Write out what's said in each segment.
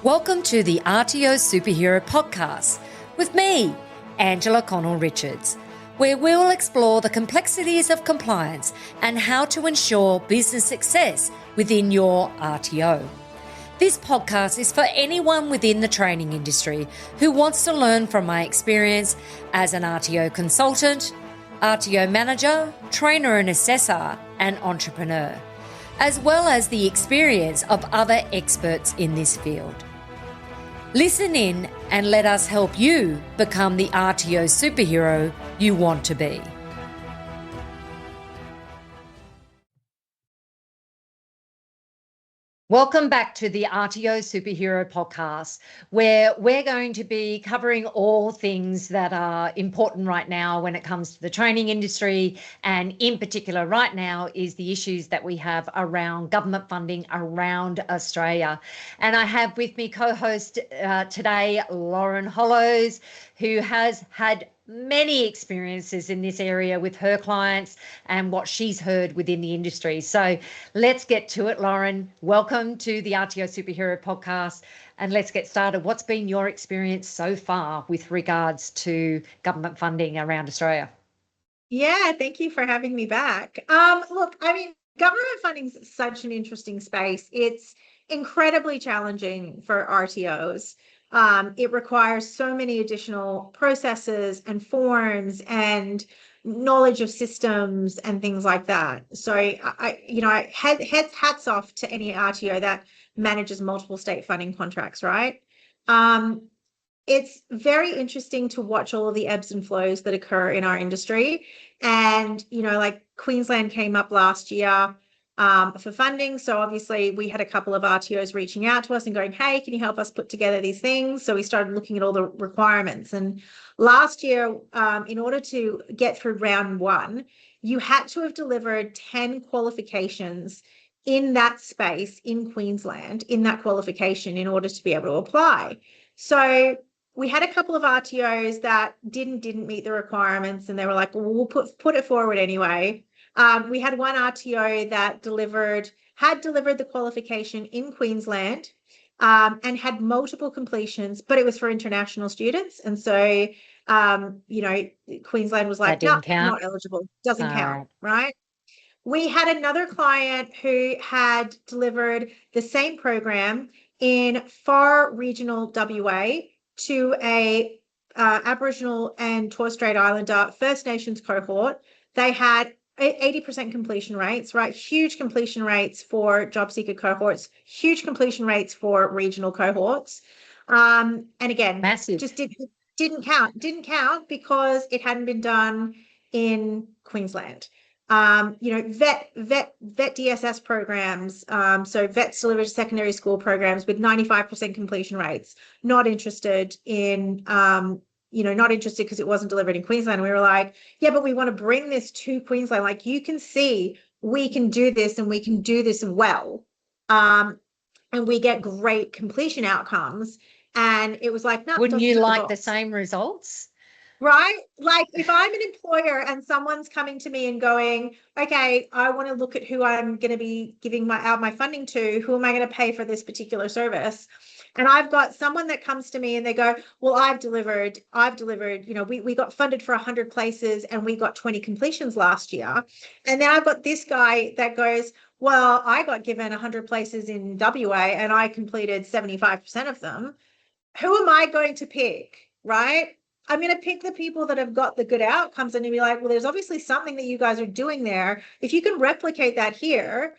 Welcome to the RTO Superhero Podcast with me, Angela Connell-Richards, where we'll explore the complexities of compliance and how to ensure business success within your RTO. This podcast is for anyone within the training industry who wants to learn from my experience as an RTO consultant, RTO manager, trainer and assessor, and entrepreneur, as well as the experience of other experts in this field. Listen in and let us help you become the RTO superhero you want to be. Welcome back to the RTO Superhero Podcast, where we're going to be covering all things that are important right now when it comes to the training industry, and in particular right now is the issues that we have around government funding around Australia. And I have with me co-host today, Lauren Hollows, who has had many experiences in this area with her clients and what she's heard within the industry. So let's get to it, Lauren. Welcome to the RTO Superhero Podcast, and let's get started. What's been your experience so far with regards to government funding around Australia? Yeah, thank you for having me back. Look, I mean, government funding is such an interesting space. It's incredibly challenging for RTOs. It requires so many additional processes and forms and knowledge of systems and things like that. So hats off to any RTO that manages multiple state funding contracts, right? It's very interesting to watch all of the ebbs and flows that occur in our industry. And, like Queensland came up last year for funding. So obviously we had a couple of RTOs reaching out to us and going, hey, can you help us put together these things? So we started looking at all the requirements. And last year, in order to get through round one, you had to have delivered 10 qualifications in that space in Queensland, in that qualification, in order to be able to apply. So we had a couple of RTOs that didn't meet the requirements, and they were like, well, we'll put it forward anyway. We had one RTO that had delivered the qualification in Queensland and had multiple completions, but it was for international students. And so, Queensland was like, no, not eligible, doesn't count, right? We had another client who had delivered the same program in far regional WA to a Aboriginal and Torres Strait Islander First Nations cohort. They had 80% completion rates, right? Huge completion rates for job seeker cohorts, huge completion rates for regional cohorts. And again, massive. Just didn't count because it hadn't been done in Queensland. Vet DSS programs, so vets delivered secondary school programs with 95% completion rates, not interested in not interested because it wasn't delivered in Queensland. We were like, yeah, but we want to bring this to Queensland. Like, you can see we can do this and we can do this well. And we get great completion outcomes. And it was like, no. Wouldn't you like the same results? Right? Like, if I'm an employer and someone's coming to me and going, okay, I want to look at who I'm going to be giving out my funding to, who am I going to pay for this particular service? And I've got someone that comes to me and they go, well, I've delivered, we got funded for 100 places and we got 20 completions last year. And then I've got this guy that goes, well, I got given 100 places in WA and I completed 75% of them. Who am I going to pick, right? I'm going to pick the people that have got the good outcomes and be like, well, there's obviously something that you guys are doing there. If you can replicate that here,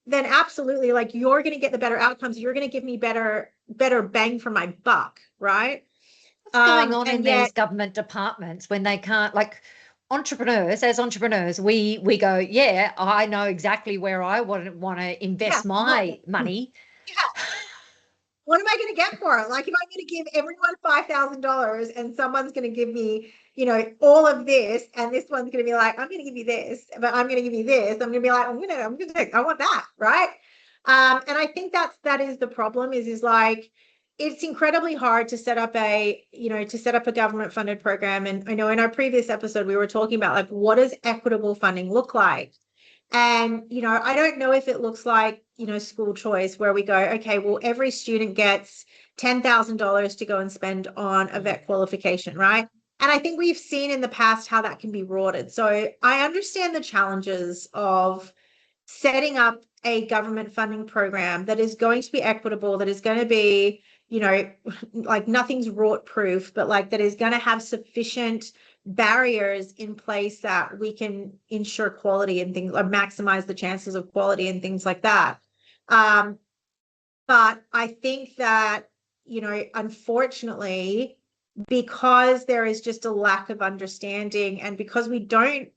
then absolutely, like, you're going to get the better outcomes. You're going to give me better bang for my buck, right? What's going on in these government departments when they can't, like, as entrepreneurs, we go, yeah, I know exactly where I want to invest my money. Yeah. What am I going to get for it? Like, if I'm going to give everyone $5,000 and someone's going to give me, all of this, and this one's going to be like, I'm going to give you this, but I'm going to give you this. I'm going to be like, I want that, right? And I think that is the problem. Is like, it's incredibly hard to set up a government funded program. And I know in our previous episode we were talking about, like, what does equitable funding look like? And, I don't know if it looks like, school choice, where we go, okay, well, every student gets $10,000 to go and spend on a vet qualification, right? And I think we've seen in the past how that can be rorted. So I understand the challenges of setting up a government funding program that is going to be equitable, that is going to be, like nothing's rort proof, but like that is going to have sufficient barriers in place that we can ensure quality and things, or maximize the chances of quality and things like that. But I think that, unfortunately, because there is just a lack of understanding, and because we don't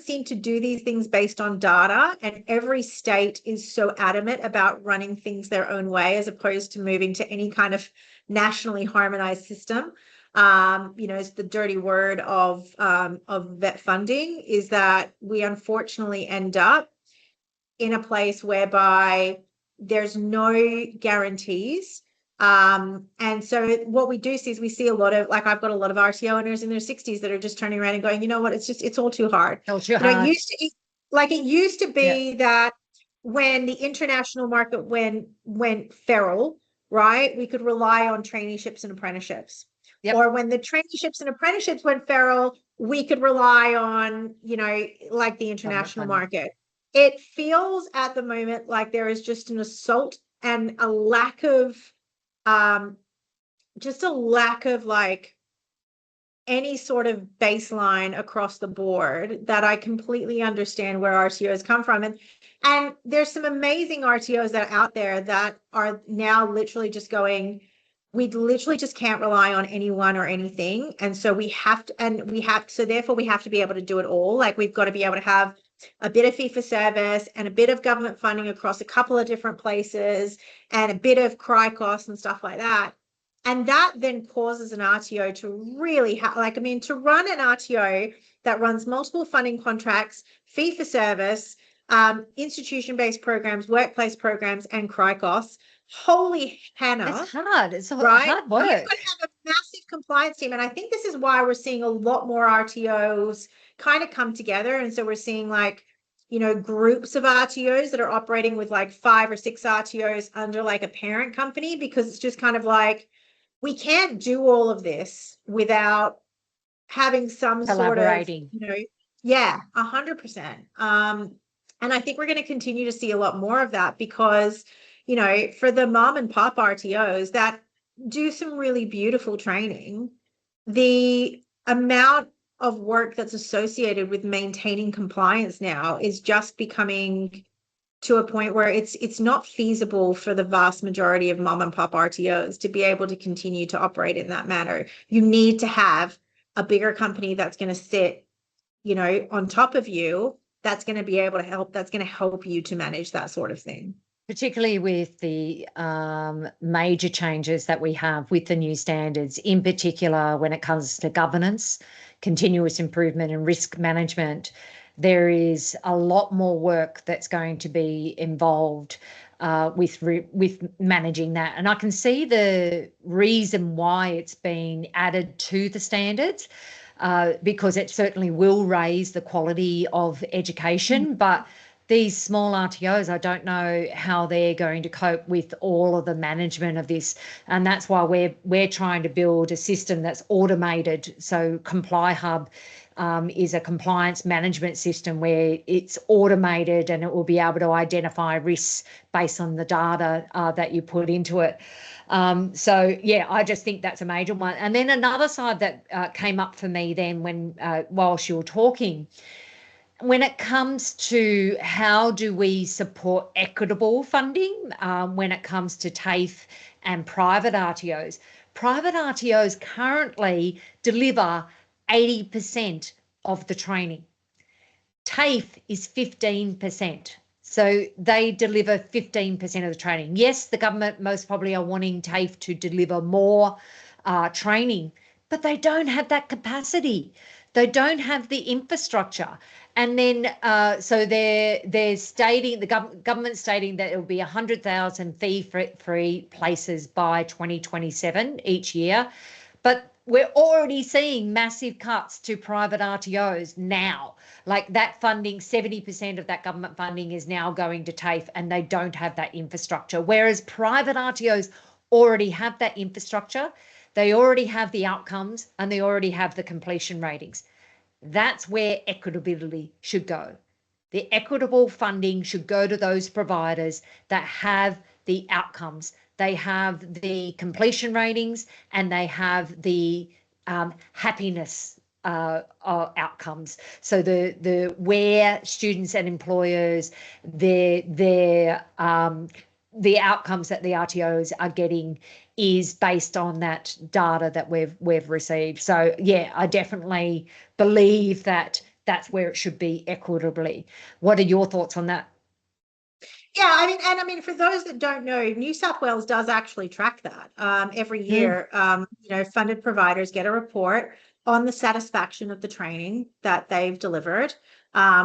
seem to do these things based on data, and every state is so adamant about running things their own way as opposed to moving to any kind of nationally harmonized system. It's the dirty word of vet funding, is that we unfortunately end up in a place whereby there's no guarantees. And so what we do see is we see a lot of, like, I've got a lot of RTO owners in their 60s that are just turning around and going, you know what, it's all too hard. It used to be that when the international market went feral, right, we could rely on traineeships and apprenticeships. Yep. Or when the traineeships and apprenticeships went feral, we could rely on, like the international market. It feels at the moment like there is just an assault and a lack of like any sort of baseline across the board, that I completely understand where RTOs come from. And there's some amazing RTOs that are out there that are now literally just going, we literally just can't rely on anyone or anything. And so therefore we have to be able to do it all. Like, we've got to be able to have a bit of fee for service and a bit of government funding across a couple of different places and a bit of cry costs and stuff like that. And that then causes an RTO to really to run an RTO that runs multiple funding contracts, fee for service, institution-based programs, workplace programs, and cry costs. Holy Hannah. It's hard. It's right? hard work. You've got to have a massive compliance team. And I think this is why we're seeing a lot more RTOs kind of come together. And so we're seeing groups of RTOs that are operating with like 5 or 6 RTOs under like a parent company, because it's just kind of like, we can't do all of this without having some sort of, 100%. And I think we're going to continue to see a lot more of that, because, for the mom and pop RTOs that do some really beautiful training, the amount of work that's associated with maintaining compliance now is just becoming to a point where it's not feasible for the vast majority of mom and pop RTOs to be able to continue to operate in that manner. You need to have a bigger company that's going to sit, on top of you, that's going to be able to help, that's going to help you to manage that sort of thing. Particularly with the major changes that we have with the new standards, in particular when it comes to governance, continuous improvement and risk management, there is a lot more work that's going to be involved with managing that. And I can see the reason why it's been added to the standards, because it certainly will raise the quality of education, but these small RTOs, I don't know how they're going to cope with all of the management of this. And that's why we're trying to build a system that's automated. So Comply Hub is a compliance management system where it's automated and it will be able to identify risks based on the data that you put into it. I just think that's a major one. And then another side that came up for me then whilst you were talking, when it comes to how do we support equitable funding when it comes to TAFE and private RTOs currently deliver 80% of the training. TAFE is 15%. So they deliver 15% of the training. Yes, the government most probably are wanting TAFE to deliver more training, but they don't have that capacity. They don't have the infrastructure. And then so they're stating, the government stating that it will be 100,000 fee-free places by 2027 each year. But we're already seeing massive cuts to private RTOs now. Like that funding, 70% of that government funding is now going to TAFE, and they don't have that infrastructure. Whereas private RTOs already have that infrastructure, they already have the outcomes, and they already have the completion ratings. That's where equitability should go. The equitable funding should go to those providers that have the outcomes. They have the completion ratings, and they have the happiness outcomes. So the where students and employers, the outcomes that the RTOs are getting is based on that data that we've received. So yeah, I definitely believe that that's where it should be equitably. What are your thoughts on that? Yeah, I mean, for those that don't know, New South Wales does actually track that. Every year, funded providers get a report on the satisfaction of the training that they've delivered,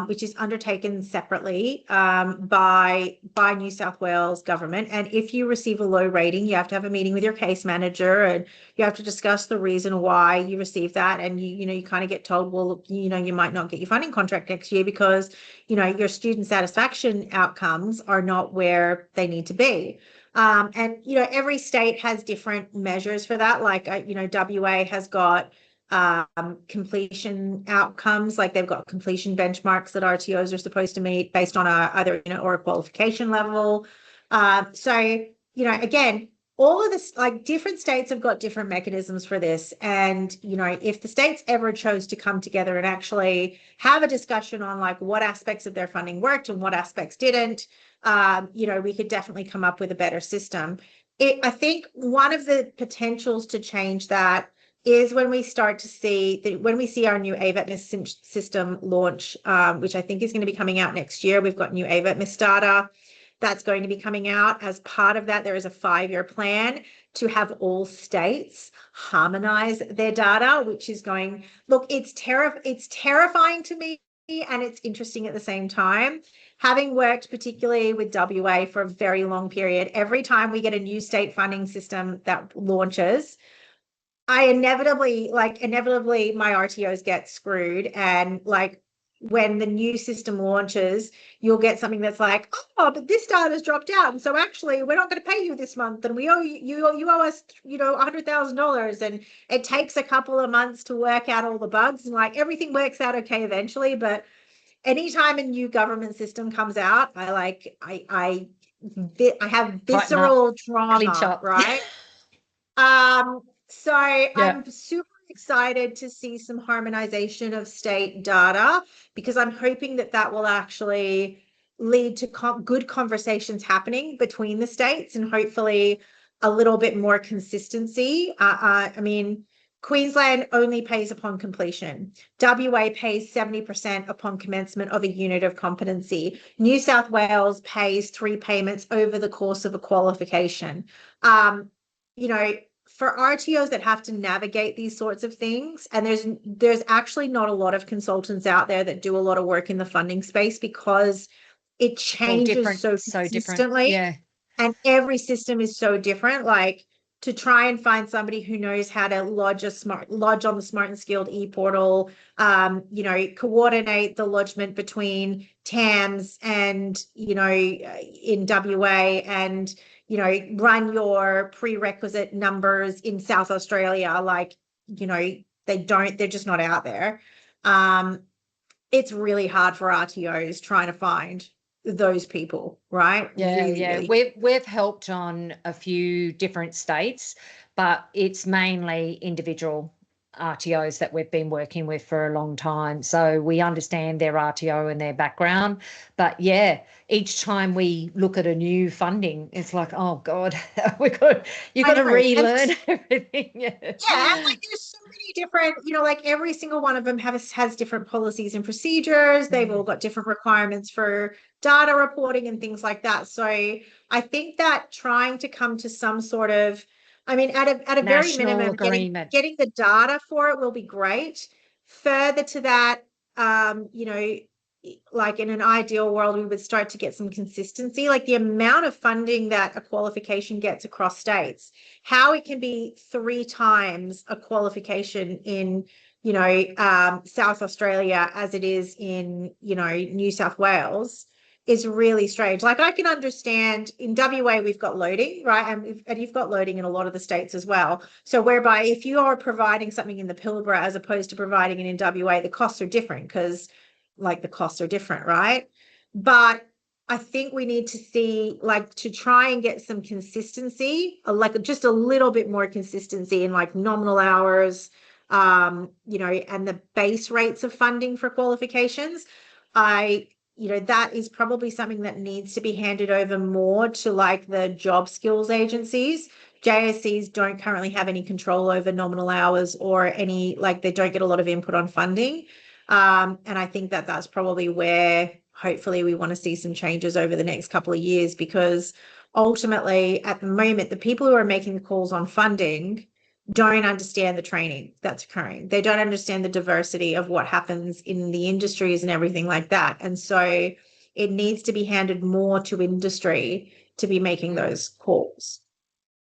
which is undertaken separately by New South Wales government. And if you receive a low rating, you have to have a meeting with your case manager, and you have to discuss the reason why you received that. And you kind of get told, well, you might not get your funding contract next year because your student satisfaction outcomes are not where they need to be. And every state has different measures for that. Like WA has got completion outcomes, like they've got completion benchmarks that RTOs are supposed to meet based on either or a qualification level. So again, all of this, like, different states have got different mechanisms for this. And if the states ever chose to come together and actually have a discussion on like what aspects of their funding worked and what aspects didn't, we could definitely come up with a better system. I think one of the potentials to change that is when we start to see when we see our new AVET system launch, which I think is going to be coming out next year. We've got new AVET data that's going to be coming out. As part of that, there is a 5-year plan to have all states harmonize their data, which is it's terrifying to me, and it's interesting at the same time. Having worked particularly with WA for a very long period, every time we get a new state funding system that launches, I inevitably my RTOs get screwed. And like, when the new system launches, you'll get something that's like, oh, but this data's dropped out, and so actually we're not going to pay you this month, and we owe you owe us $100,000, and it takes a couple of months to work out all the bugs, and like everything works out okay eventually. But anytime a new government system comes out, I have visceral trauma, right? So I'm super excited to see some harmonization of state data, because I'm hoping that will actually lead to good conversations happening between the states, and hopefully a little bit more consistency. I mean, Queensland only pays upon completion. WA pays 70% upon commencement of a unit of competency. New South Wales pays 3 payments over the course of a qualification. For RTOs that have to navigate these sorts of things, and there's actually not a lot of consultants out there that do a lot of work in the funding space, because it changes so consistently. Yeah. And every system is so different. Like, to try and find somebody who knows how to lodge on the Smart and Skilled e-portal, coordinate the lodgement between TAMS and, in WA, and, run your prerequisite numbers in South Australia. Like, they're just not out there. It's really hard for RTOs trying to find those people, right? Really. We've helped on a few different states, but it's mainly individual RTOs that we've been working with for a long time. So we understand their RTO and their background. But yeah, each time we look at a new funding, it's like, oh God, you've got to relearn everything. Yeah, and like, there's so many different, like every single one of them has different policies and procedures. They've all got different requirements for data reporting and things like that. So I think that trying to come to some sort of, at a very minimum, getting the data for it will be great. Further to that, like in an ideal world, we would start to get some consistency, like the amount of funding that a qualification gets across states, how it can be 3 times a qualification in, South Australia as it is in, New South Wales. is really strange. Like, I can understand in WA we've got loading, right? And you've got loading in a lot of the states as well. So whereby if you are providing something in the Pilbara as opposed to providing it in WA, the costs are different because like the costs are different, right? But I think we need to see, like, to try and get some consistency, like just a little bit more consistency in like nominal hours, you know, and the base rates of funding for qualifications. You know, that is probably something that needs to be handed over more to like the job skills agencies. JSCs don't currently have any control over nominal hours or any, like, they don't get a lot of input on funding. And I think that that's probably where hopefully we want to see some changes over the next couple of years, because ultimately at the moment, the people who are making the calls on funding don't understand the training that's occurring. They don't understand the diversity of what happens in the industries and everything like that. And so it needs to be handed more to industry to be making those calls.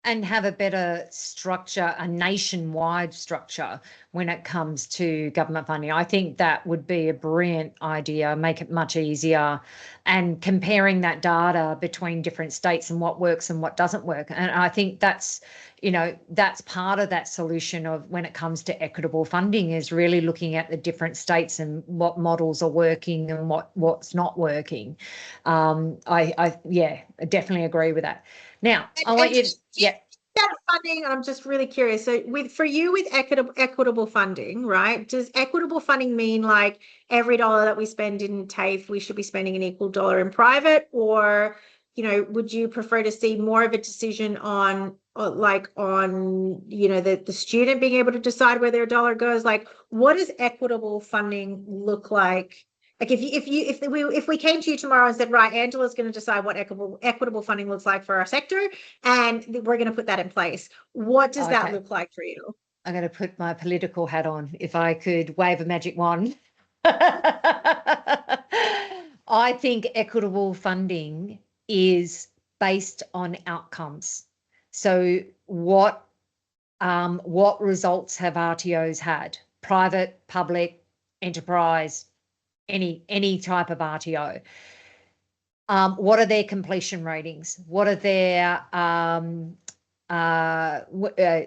And have a better structure, a nationwide structure when it comes to government funding. I think that would be a brilliant idea, make it much easier, and comparing that data between different states and what works and what doesn't work. And I think that's, you know, that's part of that solution of when it comes to equitable funding, is really looking at the different states and what models are working and what's not working. I definitely agree with that. Now, I want you to, that funding, and I'm just really curious. So with equitable funding, right? Does equitable funding mean like every dollar that we spend in TAFE, we should be spending an equal dollar in private? Or, you know, would you prefer to see more of a decision on you know, the student being able to decide where their dollar goes? Like, what does equitable funding look like? Like, if we came to you tomorrow and said, right, Angela's going to decide what equitable funding looks like for our sector, and we're going to put that in place, what does that look like for you? I'm going to put my political hat on. If I could wave a magic wand, I think equitable funding is based on outcomes. So what results have RTOs had? Private, public, enterprise, any type of RTO. What are their completion ratings? What are their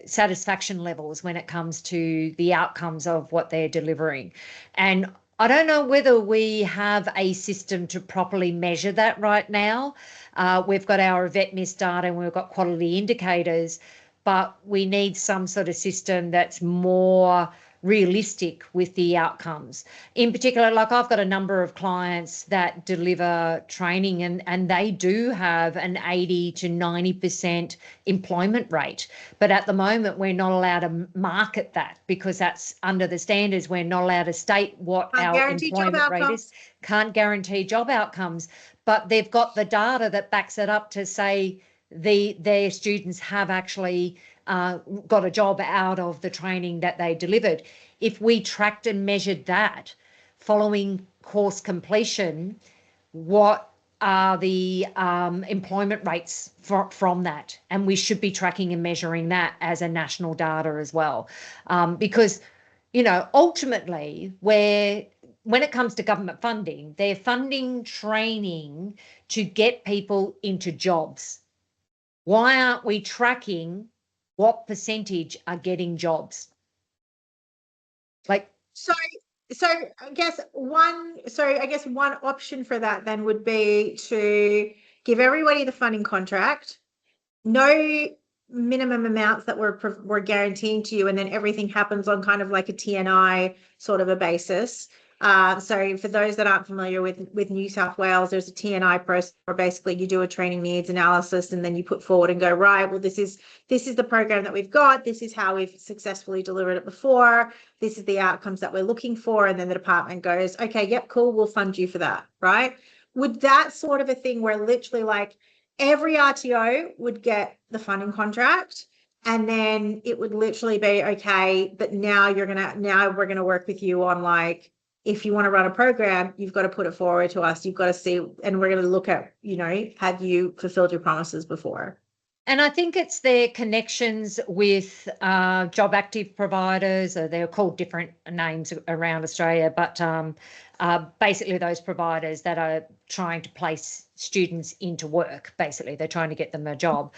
satisfaction levels when it comes to the outcomes of what they're delivering? And I don't know whether we have a system to properly measure that right now. We've got our VETMIS data and we've got quality indicators, but we need some sort of system that's more realistic with the outcomes. In particular, like, I've got a number of clients that deliver training and they do have an 80 to 90% employment rate. But at the moment, we're not allowed to market that because that's under the standards. We're not allowed to state what our employment rate is. Can't guarantee job outcomes, but they've got the data that backs it up to say their students have actually got a job out of the training that they delivered. If we tracked and measured that following course completion, what are the employment rates from that? And we should be tracking and measuring that as a national data as well. Because, you know, ultimately, when it comes to government funding, they're funding training to get people into jobs. Why aren't we tracking what percentage are getting jobs? Like, so I guess one option for that then would be to give everybody the funding contract, no minimum amounts that we're guaranteeing to you, and then everything happens on kind of like a TNI sort of a basis. So for those that aren't familiar with New South Wales, there's a TNI process where basically you do a training needs analysis and then you put forward and go, right, well, this is the program that we've got. This is how we've successfully delivered it before. This is the outcomes that we're looking for. And then the department goes, okay, yep, cool, we'll fund you for that, right? Would that sort of a thing where literally like every RTO would get the funding contract, and then it would literally be, okay, but now we're going to work with you on, like, if you want to run a program, you've got to put it forward to us. You've got to see, and we're going to look at, you know, have you fulfilled your promises before? And I think it's their connections with job active providers, or they're called different names around Australia, but basically those providers that are trying to place students into work. Basically, they're trying to get them a job.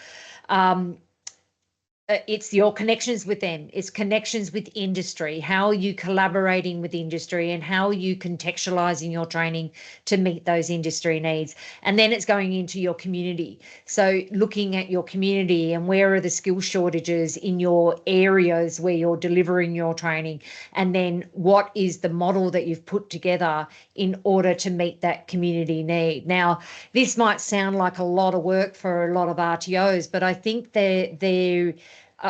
It's your connections with them. It's connections with industry. How are you collaborating with industry, and how are you contextualizing your training to meet those industry needs? And then it's going into your community. So looking at your community and where are the skill shortages in your areas where you're delivering your training, and then what is the model that you've put together in order to meet that community need. Now, this might sound like a lot of work for a lot of RTOs, but I think they're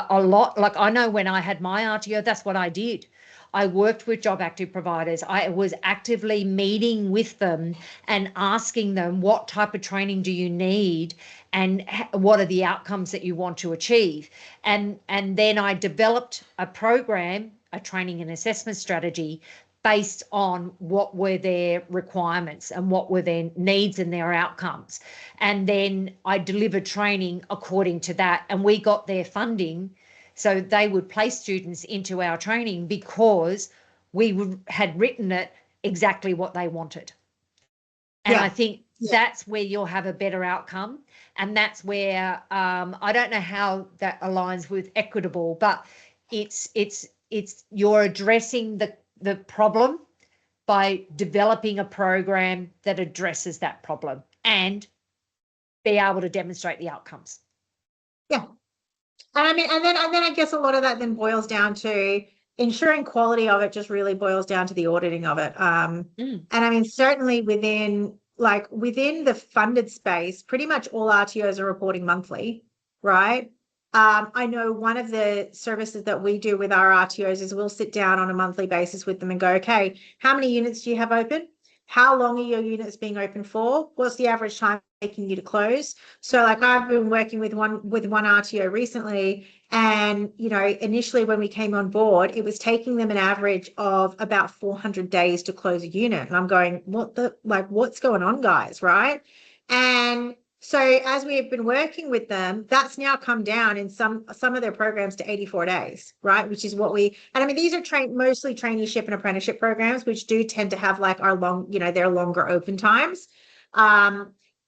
a lot. Like, I know when I had my RTO, that's what I did. I worked with job active providers. I was actively meeting with them and asking them, what type of training do you need, and what are the outcomes that you want to achieve? And then I developed a program, a training and assessment strategy based on what were their requirements and what were their needs and their outcomes. And then I delivered training according to that, and we got their funding so they would place students into our training because we had written it exactly what they wanted. And I think that's where you'll have a better outcome. And that's where I don't know how that aligns with equitable, but it's you're addressing the problem by developing a program that addresses that problem and be able to demonstrate the outcomes. Yeah. And I mean, and then I guess a lot of that then boils down to ensuring quality of it, just really boils down to the auditing of it. And I mean, certainly within the funded space, pretty much all RTOs are reporting monthly, right? I know one of the services that we do with our RTOs is we'll sit down on a monthly basis with them and go, okay, how many units do you have open? How long are your units being open for? What's the average time taking you to close? So like, I've been working with one RTO recently, and initially when we came on board, it was taking them an average of about 400 days to close a unit. And I'm going, what's going on, guys, right? And so as we have been working with them, that's now come down in some of their programs to 84 days, right? Which is what and I mean, these are mostly traineeship and apprenticeship programs, which do tend to have like our their longer open times.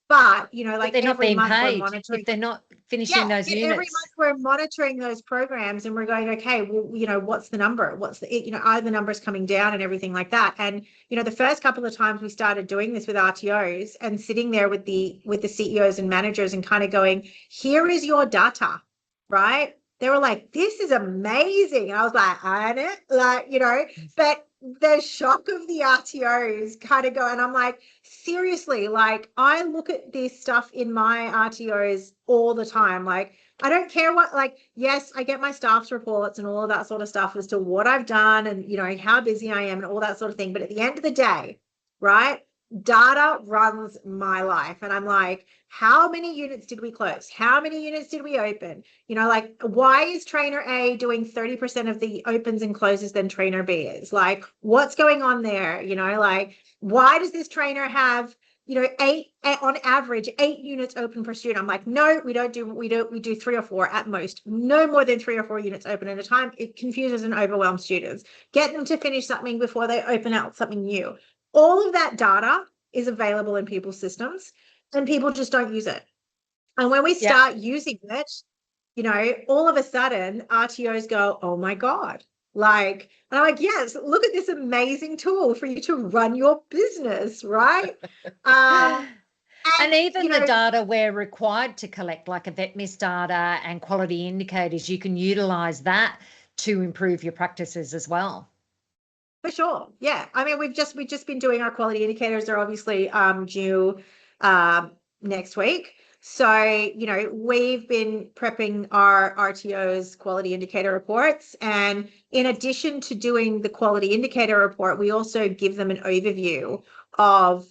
But like, they're not every being month paid we're monitoring. if they're not finishing those units. Every month we're monitoring those programs, and we're going, okay, well, what's the number? What's the, are the numbers coming down and everything like that? And the first couple of times we started doing this with RTOs and sitting there with the CEOs and managers and kind of going, here is your data, right? They were like, this is amazing. And I was like, I know, but the shock of the RTOs kind of go, and I'm like, seriously, like, I look at this stuff in my RTOs all the time. Like, I don't care what, like, yes, I get my staff's reports and all of that sort of stuff as to what I've done and, how busy I am and all that sort of thing. But at the end of the day, right, data runs my life. And I'm like, how many units did we close? How many units did we open? Like, why is trainer A doing 30% of the opens and closes than trainer B is? Like, what's going on there? Like, why does this trainer have, on average, 8 units open per student? I'm like, no, we do 3 or 4 at most, no more than 3 or 4 units open at a time. It confuses and overwhelms students. Get them to finish something before they open out something new. All of that data is available in people's systems, and people just don't use it. And when we start using it, all of a sudden RTOs go, oh my God. Like, and I'm like, yes, look at this amazing tool for you to run your business, right? And even the data we're required to collect, like VetMIS data and quality indicators, you can utilize that to improve your practices as well. For sure. Yeah. I mean, we've just been doing our quality indicators. They're obviously due next week. So, we've been prepping our RTOs quality indicator reports. And in addition to doing the quality indicator report, we also give them an overview of,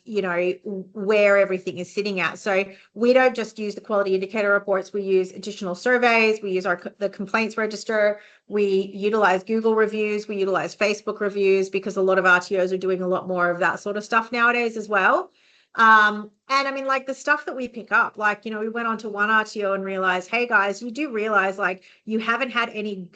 where everything is sitting at. So we don't just use the quality indicator reports. We use additional surveys. We use the complaints register. We utilize Google reviews. We utilize Facebook reviews, because a lot of RTOs are doing a lot more of that sort of stuff nowadays as well. And I mean, like the stuff that we pick up, like, we went on to one RTO and realized, hey guys, you do realize like you haven't had any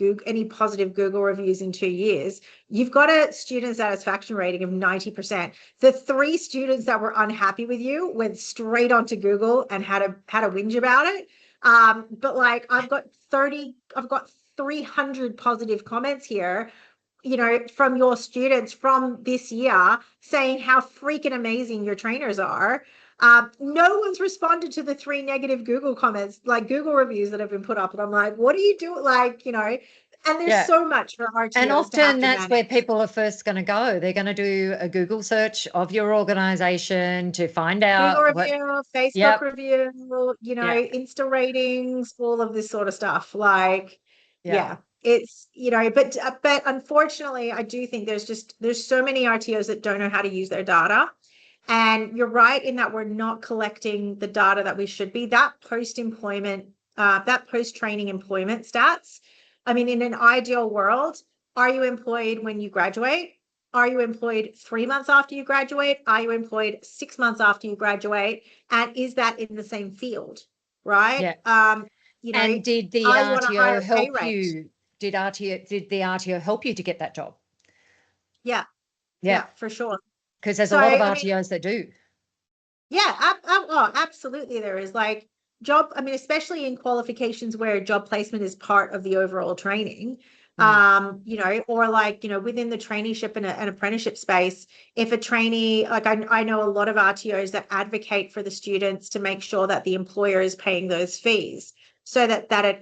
positive Google reviews in 2 years. You've got a student satisfaction rating of 90%. The 3 students that were unhappy with you went straight onto Google and had a whinge about it. But like I've got 300 positive comments here, from your students from this year saying how freaking amazing your trainers are. No one's responded to the 3 negative Google comments, like Google reviews that have been put up. And I'm like, what do you do? Like, and there's so much for RTOs. And often that's where people are first going to go. They're going to do a Google search of your organization to find out. Google review, Facebook review, Insta ratings, all of this sort of stuff. Like, it's, but unfortunately, I do think there's so many RTOs that don't know how to use their data. And you're right in that we're not collecting the data that we should be. That post-training employment stats. I mean, in an ideal world, are you employed when you graduate? Are you employed 3 months after you graduate? Are you employed 6 months after you graduate? And is that in the same field? Right? Yeah. And did the RTO help you? Did the RTO help you to get that job? Yeah, for sure. Because there's a lot of RTOs that do. Yeah, absolutely. There is like especially in qualifications where job placement is part of the overall training, or like, within the traineeship and an apprenticeship space, if a trainee, like I know a lot of RTOs that advocate for the students to make sure that the employer is paying those fees so that it,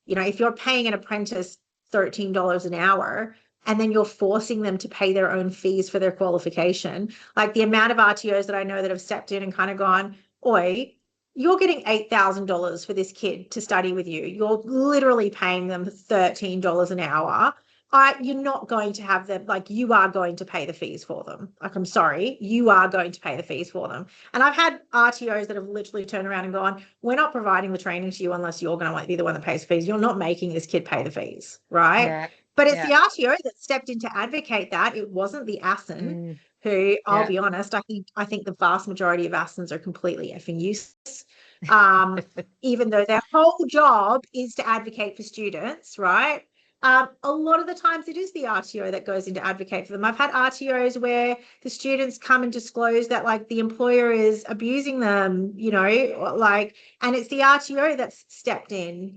if you're paying an apprentice $13 an hour, and then you're forcing them to pay their own fees for their qualification. Like the amount of RTOs that I know that have stepped in and kind of gone, oi, you're getting $8,000 for this kid to study with you. You're literally paying them $13 an hour. You're not going to have them, like you are going to pay the fees for them. Like, I'm sorry, you are going to pay the fees for them. And I've had RTOs that have literally turned around and gone, we're not providing the training to you unless you're going to be the one that pays the fees. You're not making this kid pay the fees, right? Yeah. But it's the RTO that stepped in to advocate that. It wasn't the ASIN who, I'll be honest, I think the vast majority of ASINs are completely effing useless. Even though their whole job is to advocate for students, right? A lot of the times it is the RTO that goes in to advocate for them. I've had RTOs where the students come and disclose that like the employer is abusing them, and it's the RTO that's stepped in,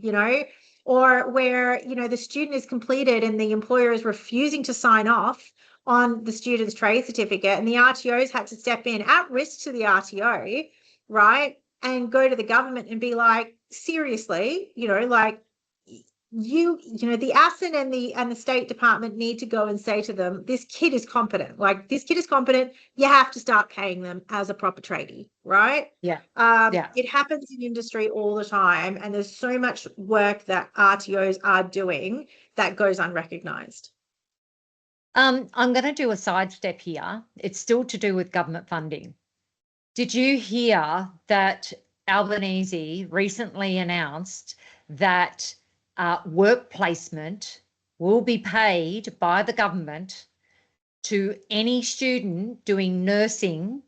or where, the student is completed and the employer is refusing to sign off on the student's trade certificate, and the RTOs had to step in at risk to the RTO, right? And go to the government and be like, seriously, the ASIN and the State Department need to go and say to them, this kid is competent. Like, this kid is competent. You have to start paying them as a proper tradie, right? Yeah. It happens in industry all the time, and there's so much work that RTOs are doing that goes unrecognized. I'm going to do a sidestep here. It's still to do with government funding. Did you hear that Albanese recently announced that work placement will be paid by the government to any student doing nursing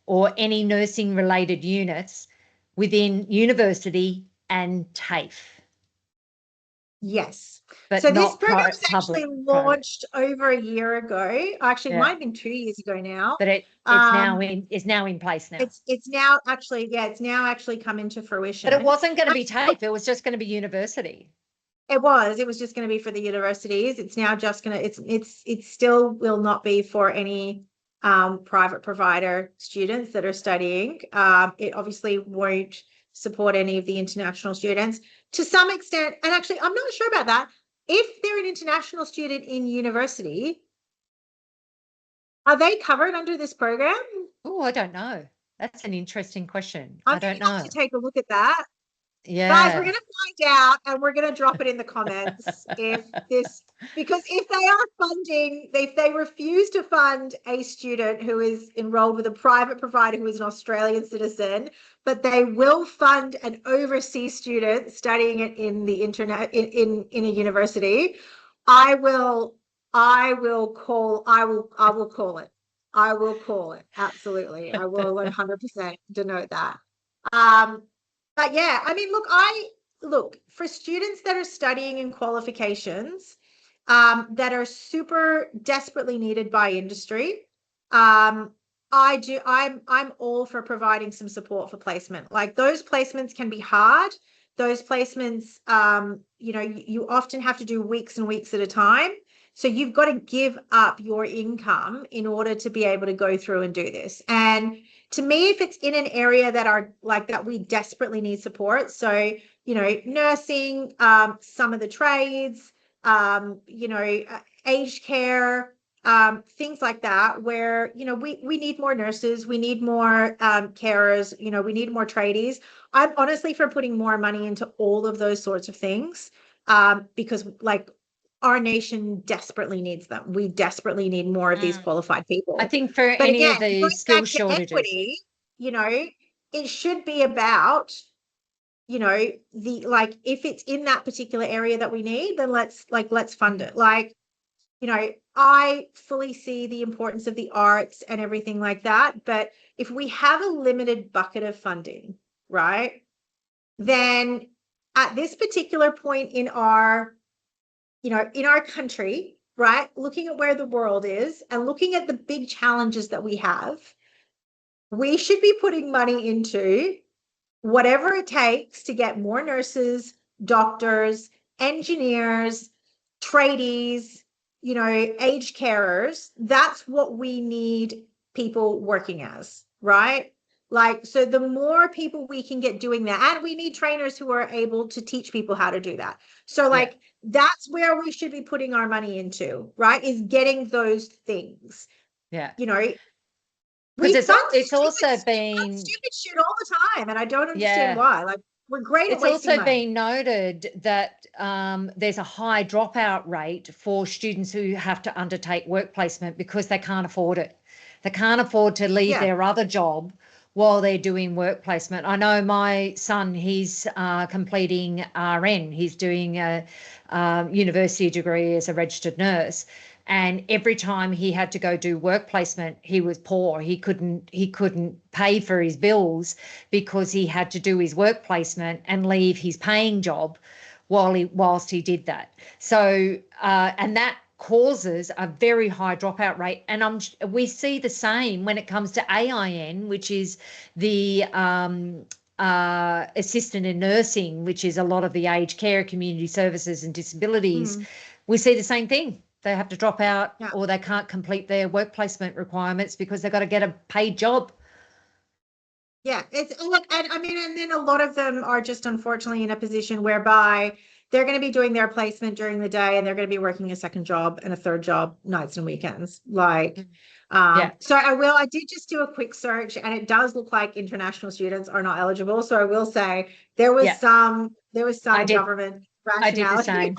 or any nursing related units within university and TAFE? Yes. But so this program was actually launched over a year ago. Actually, it might have been 2 years ago now. But it's now in place now. It's now actually come into fruition. But it wasn't going to be TAFE. It was just going to be university. It was just going to be for the universities. It's now just going to. It still will not be for any private provider students that are studying. It obviously won't support any of the international students to some extent. And actually, I'm not sure about that. If they're an international student in university, are they covered under this program? Oh, I don't know. That's an interesting question. I don't know. To take a look at that. Yeah. Guys, we're going to find out, and we're going to drop it in the comments because if they are funding, if they refuse to fund a student who is enrolled with a private provider who is an Australian citizen, but they will fund an overseas student studying it in the internet in a university, I will call it. I will call it. Absolutely. I will 100% denote that. But yeah, I mean, look, for students that are studying in qualifications, that are super desperately needed by industry, I'm all for providing some support for placement. Like, those placements can be hard. Those placements, you often have to do weeks and weeks at a time. So you've got to give up your income in order to be able to go through and do this. And to me, if it's in an area that we desperately need support, so, nursing, some of the trades, aged care, things like that, where, we need more nurses, we need more carers, we need more tradies. I'm honestly for putting more money into all of those sorts of things, because our nation desperately needs them. We desperately need more of these qualified people. I think for But any again, of the going skill back to shortages, equity, it should be about, if it's in that particular area that we need, then let's fund it. I fully see the importance of the arts and everything like that. But if we have a limited bucket of funding, right, then at this particular point in our country, right, looking at where the world is and looking at the big challenges that we have, we should be putting money into whatever it takes to get more nurses, doctors, engineers, tradies, aged carers. That's what we need people working as, right? So the more people we can get doing that, and we need trainers who are able to teach people how to do that. So that's where we should be putting our money into, right? Is getting those things. Yeah. It's also been stupid shit all the time, and I don't understand why. We're great at wasting money. It's also been noted that there's a high dropout rate for students who have to undertake work placement because they can't afford it. They can't afford to leave their other job while they're doing work placement. I know my son, he's completing RN. He's doing a university degree as a registered nurse. And every time he had to go do work placement, he was poor. He couldn't pay for his bills because he had to do his work placement and leave his paying job whilst he did that. So, and that causes a very high dropout rate. And we see the same when it comes to AIN, which is the assistant in nursing, which is a lot of the aged care, community services and disabilities. We see the same thing. They have to drop out or they can't complete their work placement requirements because they've got to get a paid job. Yeah, and then a lot of them are just unfortunately in a position whereby they're going to be doing their placement during the day and they're going to be working a second job and a third job nights and weekends. So I did just do a quick search and it does look like international students are not eligible. So I will say there was some government rationality. I did the same.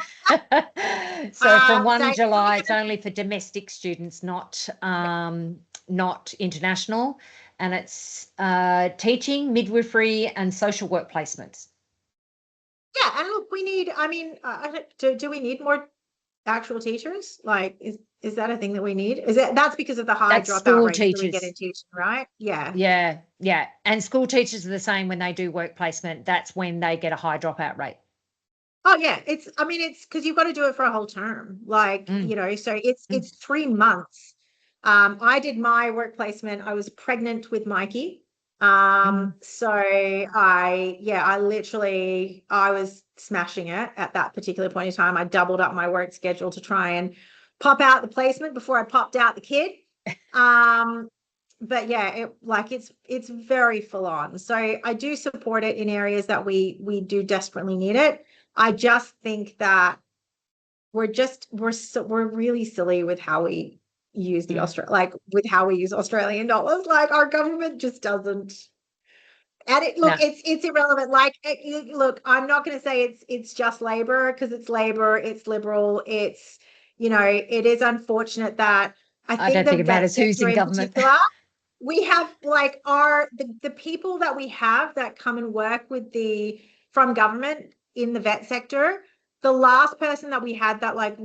So from 1 July, it's only for domestic students, not international. And it's teaching, midwifery and social work placements. Yeah, and look, we need, do we need more actual teachers? Is that a thing that we need? That's because of the high dropout rate that we get in teaching, right? Yeah. Yeah. And school teachers are the same when they do work placement. That's when they get a high dropout rate. Oh yeah, it's because you've got to do it for a whole term. So it's 3 months. I did my work placement. I was pregnant with Mikey. So I was smashing it at that particular point in time. I doubled up my work schedule to try and pop out the placement before I popped out the kid. But yeah, it's very full on. So I do support it in areas that we do desperately need it. I just think that we're really silly with how we use with how we use Australian dollars. Our government just doesn't. And it's irrelevant. Look, I'm not going to say it's just Labor because it's Labor, it's Liberal, it's it is unfortunate that I don't think it matters who's in government. We have the people that we have that come and work from government in the vet sector the last person that we had that like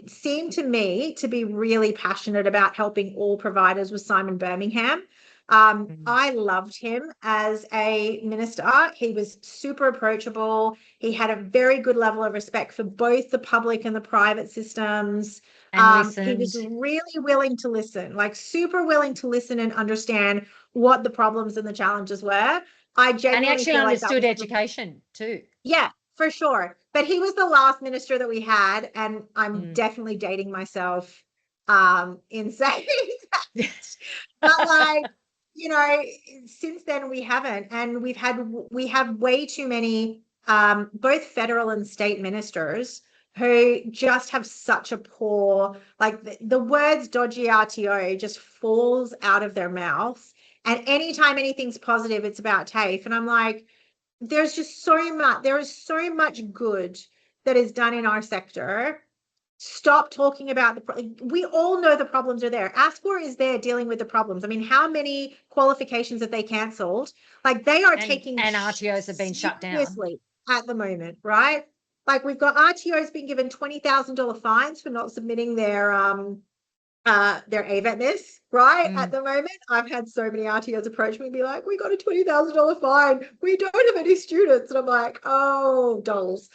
seemed to me to be really passionate about helping all providers was Simon Birmingham. I loved him as a minister. He was super approachable. He had a very good level of respect for both the public and the private systems. He was really willing to listen, like super willing to listen and understand what the problems and the challenges were. I genuinely and he actually feel understood like education too. Yeah, for sure. But he was the last minister that we had, and I'm definitely dating myself in saying that. But like, you know, since then we haven't, and we have way too many both federal and state ministers who just have such a poor, like the words dodgy RTO just falls out of their mouth. And anytime anything's positive, it's about TAFE. And I'm like, there is so much good that is done in our sector. Stop talking about we all know the problems are there. ASCOR is there dealing with the problems. I mean, how many qualifications have they cancelled? Like they are taking and RTOs have been shut down at the moment, right? Like we've got RTOs being given $20,000 fines for not submitting their AVET miss, right? At the moment, I've had so many RTOs approach me and be like, we got a $20,000 fine. We don't have any students. And I'm like, oh, dolls.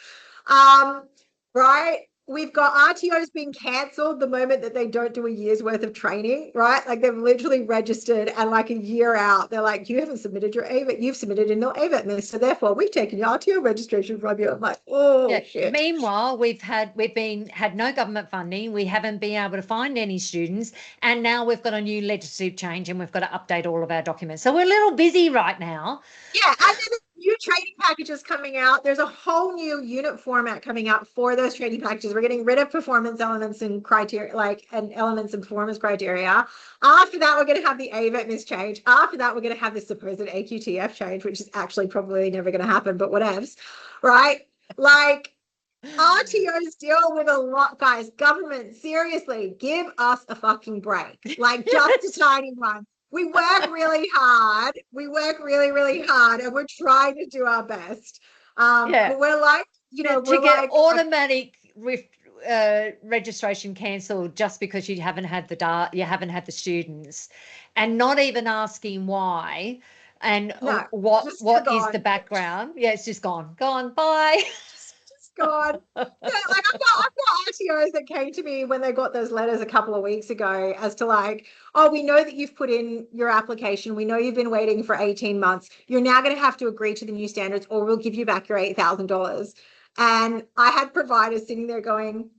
Right? We've got RTOs being cancelled the moment that they don't do a year's worth of training, right? Like they've literally registered and like a year out, they're like, you haven't submitted your AVET, you've submitted a no AVET miss. So therefore we've taken your RTO registration from you. I'm like, oh shit. Meanwhile, we've had no government funding. We haven't been able to find any students. And now we've got a new legislative change and we've got to update all of our documents. So we're a little busy right now. Yeah, and then there's new training packages coming out. There's a whole new unit format coming out for those training packages. We're getting rid of performance elements and criteria, and elements and performance criteria. After that, we're going to have the AVET miss change. After that, we're going to have the supposed AQTF change, which is actually probably never going to happen, but whatevs, right? Like, RTOs deal with a lot, guys. Government, seriously, give us a fucking break. Like, just a tiny one. We work really hard. We work really, really hard, and we're trying to do our best. But we're like, to get automatic registration cancelled just because you haven't had the data, you haven't had the students, and not even asking why, and what is the background. Yeah, it's just gone, bye. God. Yeah, like I've got RTOs that came to me when they got those letters a couple of weeks ago as to like, oh, we know that you've put in your application. We know you've been waiting for 18 months. You're now going to have to agree to the new standards or we'll give you back your $8,000. And I had providers sitting there going,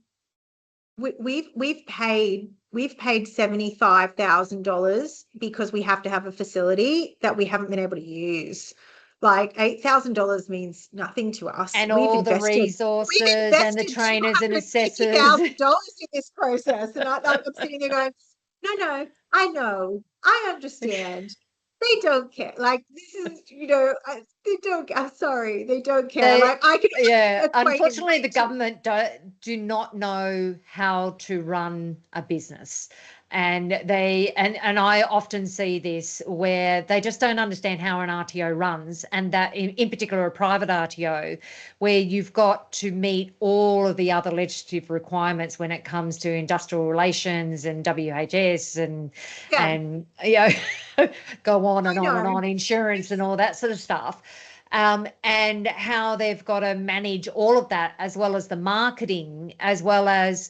we've paid $75,000 because we have to have a facility that we haven't been able to use. Like $8,000 means nothing to us, and all the resources and the trainers and assessors. $50,000 in this process, and I'm sitting there going, no, I know, I understand. They don't care. Like this is, they don't. I'm sorry, they don't care. Like I can. Yeah, unfortunately, the government do not know how to run a business. And I often see this where they just don't understand how an RTO runs, and that in particular a private RTO, where you've got to meet all of the other legislative requirements when it comes to industrial relations and WHS and go on and on and on, insurance and all that sort of stuff. And how they've got to manage all of that, as well as the marketing, as well as,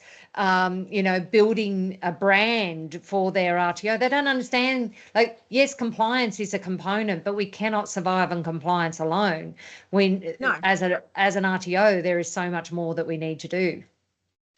building a brand for their RTO. They don't understand, like, yes, compliance is a component, but we cannot survive on compliance alone. As an RTO, there is so much more that we need to do.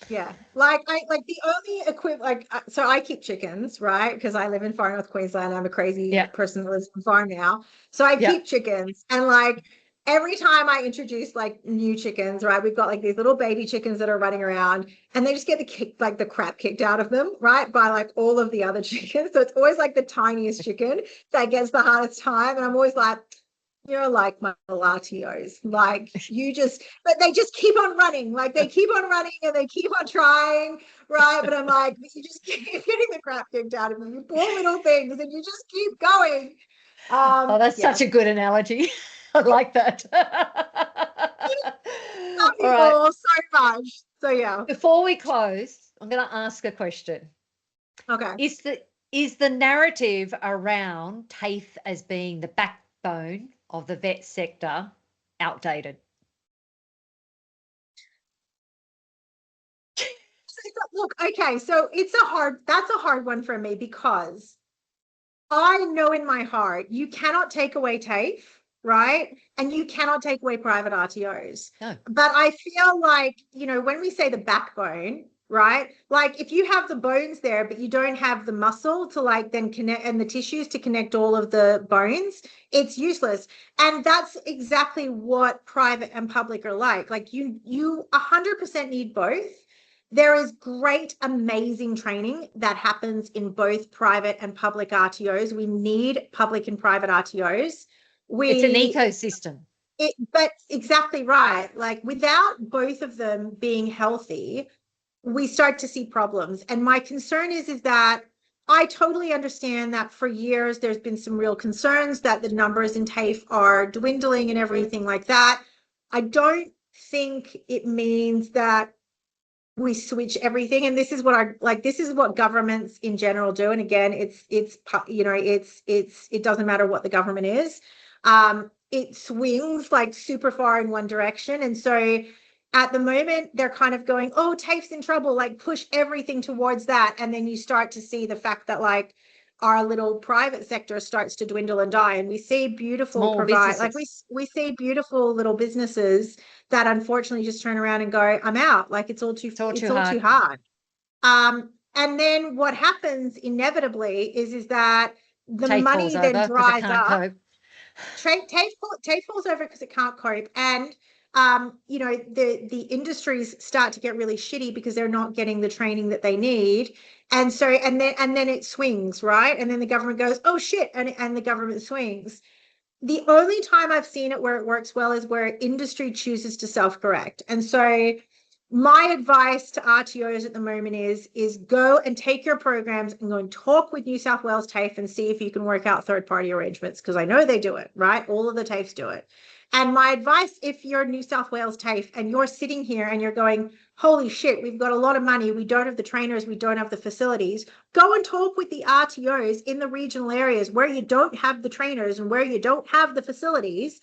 Yeah, like the only equivalent, so I keep chickens, right? Because I live in far north Queensland. I'm a crazy person that lives in farm now. So I keep chickens, and like every time I introduce like new chickens, right? We've got like these little baby chickens that are running around, and they just get the crap kicked out of them, right? By like all of the other chickens. So it's always like the tiniest chicken that gets the hardest time, and I'm always like, you're like my RTOs, like but they just keep on running, like they keep on running and they keep on trying, right? But I'm like, you just keep getting the crap kicked out of you, you poor little things, and you just keep going. That's such a good analogy. I like that. Love you all so gosh. So yeah. Before we close, I'm going to ask a question. Okay. Is the narrative around TAFE as being the backbone of the vet sector outdated? Look, okay, so that's a hard one for me, because I know in my heart you cannot take away TAFE, right? And you cannot take away private RTOs. No. But I feel like, when we say the backbone, right? Like if you have the bones there, but you don't have the muscle to like then connect, and the tissues to connect all of the bones, it's useless. And that's exactly what private and public are like. Like you 100% need both. There is great, amazing training that happens in both private and public RTOs. We need public and private RTOs. It's an ecosystem. But exactly right. Like without both of them being healthy, we start to see problems. And my concern is that I totally understand that for years there's been some real concerns that the numbers in TAFE are dwindling and everything like that. I don't think it means that we switch everything. And this is what governments in general do. And again, it doesn't matter what the government is. It swings like super far in one direction. And so at the moment they're kind of going, oh, TAFE's in trouble, like push everything towards that. And then you start to see the fact that like our little private sector starts to dwindle and die. And we see beautiful we see beautiful little businesses that unfortunately just turn around and go, I'm out. Like it's all too hard. And then what happens inevitably is that the TAFE money then dries up. TAFE falls over because it can't cope. And the industries start to get really shitty because they're not getting the training that they need. And so, and then it swings, right? And then the government goes, oh shit. And the government swings. The only time I've seen it where it works well is where industry chooses to self-correct. And so my advice to RTOs at the moment is go and take your programs and go and talk with New South Wales TAFE and see if you can work out third-party arrangements, because I know they do it, right? All of the TAFEs do it. And my advice, if you're New South Wales TAFE and you're sitting here and you're going, holy shit, we've got a lot of money, we don't have the trainers, we don't have the facilities, go and talk with the RTOs in the regional areas where you don't have the trainers and where you don't have the facilities,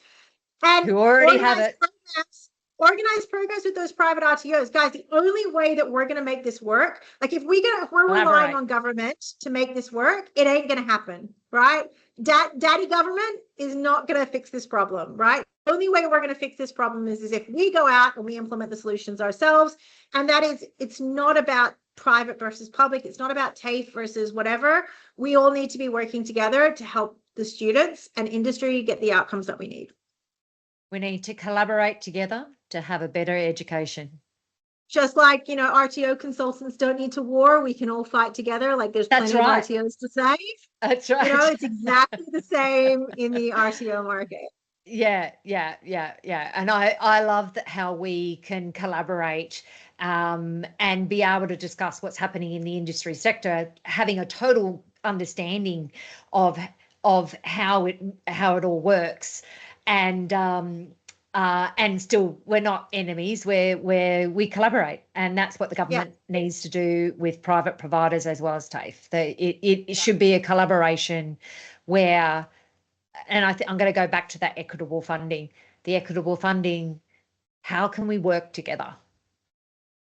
and who already have it. Organize programs with those private RTOs. Guys, the only way that we're going to make this work, like if we're relying on government to make this work, it ain't going to happen, right? Daddy government is not going to fix this problem, right? The only way we're going to fix this problem is if we go out and we implement the solutions ourselves. And that is, it's not about private versus public. It's not about TAFE versus whatever. We all need to be working together to help the students and industry get the outcomes that we need. We need to collaborate together to have a better education. Just like, RTO consultants don't need to war, we can all fight together. Like there's plenty of RTOs to save. That's right. It's exactly the same in the RTO market. Yeah. And I love how we can collaborate and be able to discuss what's happening in the industry sector, having a total understanding of how it all works. And still we're not enemies, where we collaborate, and that's what the government needs to do with private providers as well as TAFE. It should be a collaboration where, and I'm going to go back to that equitable funding. The equitable funding, how can we work together?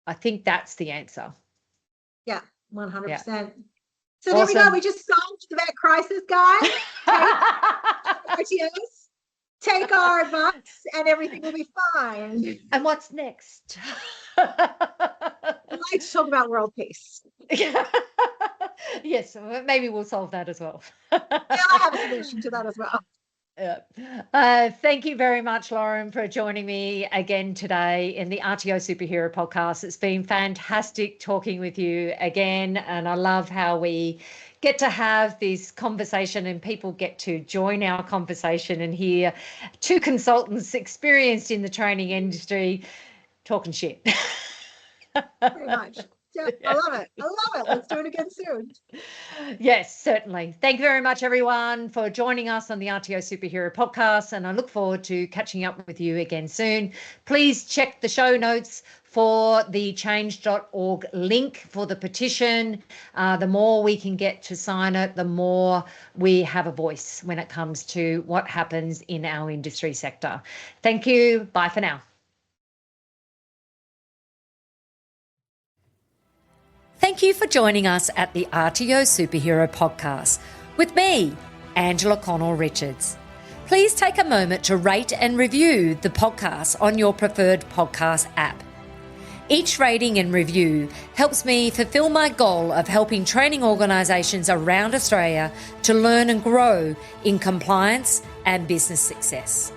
I think that's the answer. Yeah, 100%. So there we go. We just solved the vet crisis, guys. RTOs. Take our advice and everything will be fine. And what's next? I'd like to talk about world peace. Yes, maybe we'll solve that as well. Yeah, I have a solution to that as well. Yeah. Thank you very much, Lauren, for joining me again today in the RTO Superhero Podcast. It's been fantastic talking with you again, and I love how we get to have this conversation and people get to join our conversation and hear two consultants experienced in the training industry talking shit. Pretty much. Yeah, I love it. I love it. Let's do it again soon. Yes, certainly. Thank you very much, everyone, for joining us on the RTO Superhero Podcast, and I look forward to catching up with you again soon. Please check the show notes for the change.org link for the petition. The more we can get to sign it, the more we have a voice when it comes to what happens in our industry sector. Thank you. Bye for now. Thank you for joining us at the RTO Superhero Podcast with me, Angela Connell-Richards. Please take a moment to rate and review the podcast on your preferred podcast app. Each rating and review helps me fulfill my goal of helping training organisations around Australia to learn and grow in compliance and business success.